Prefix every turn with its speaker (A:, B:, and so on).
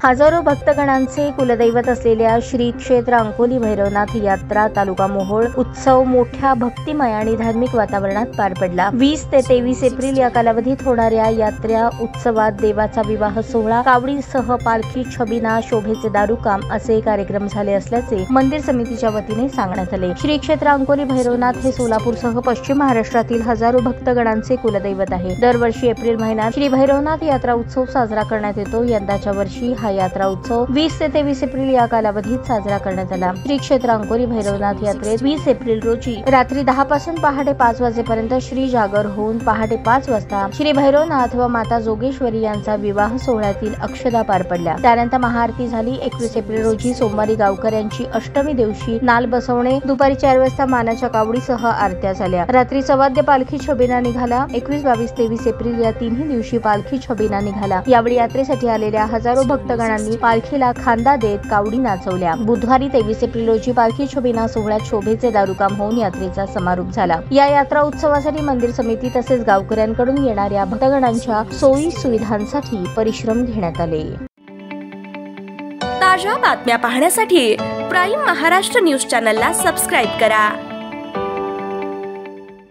A: हजारो भक्तगणांचे कुलदैवत असलेल्या श्री क्षेत्र अंकोली भैरवनाथ यात्रा तालुका मोहोळ उत्सव मोठ्या भक्तिमय आणि धार्मिक वातावरणात पार पडला। 20 ते 23 एप्रिल या कालावधीत होणाऱ्या यात्रा उत्सवात देवाचा विवाह सोहळा, कावडीसह पालखी, छबिना, शोभेचे दारूकाम असे कार्यक्रम झाले असल्याचे मंदिर समितीच्या वतीने सांगण्यात आले। श्री क्षेत्र अंकोली भैरवनाथ हे सोलापूरसह पश्चिम महाराष्ट्रातील हजारो भक्तगणांचे कुलदैवत आहे। दरवर्षी एप्रिल महिन्यात श्री भैरवनाथ यात्रा उत्सव साजरा करण्यात येतो। यंदाच्या वर्षी हा यात्रा उत्सव 20 ते 23 एप्रिल या कालावधीत साजरा करण्यात आला। श्री क्षेत्र अंकोली भैरवनाथ यात्रेत 20 एप्रिल रोजी रात्री 10 पासून पहाटे 5 वाजेपर्यंत श्री जागर होऊन पहाटे 5 वाजता श्री भैरवनाथ व माता जोगेश्वरी यांचा विवाह सोहळ्यातील अक्षदा पार पडल्या। त्यानंतर महाआरती झाली। 21 एप्रिल रोजी सोमवारी गावकऱ्यांची अष्टमी दिवशी नाल बसवणे, दुपारी 4 वाजता मानाच्या कावडीसह आरत्या झाल्या। रात्री सवाद्य पालखी छबिना निघाला। 21, 22, 23 एप्रिल या तिन्ही दिवशी पालखी छबिना निघाला। यावेळी यात्रेसाठी आलेल्या हजारो भक्तगणांनी पालखीला खांदा देत कावडी नाचवल्या। बुधवारी 23 एप्रिल रोजी पालखी छबिना सोहळ्यात शोभेचे दारूकाम होऊन यात्रेचा समारोप झाला। या यात्रा उत्सवासाठी मंदिर समिती तसेच गावकऱ्यांकडून येणाऱ्या भक्तगणांच्या सोयी सुविधांसाठी परिश्रम घेण्यात आले।
B: ताज्या बातम्या पाहण्यासाठी प्राईम महाराष्ट्र न्यूज चॅनलला सबस्क्राईब करा।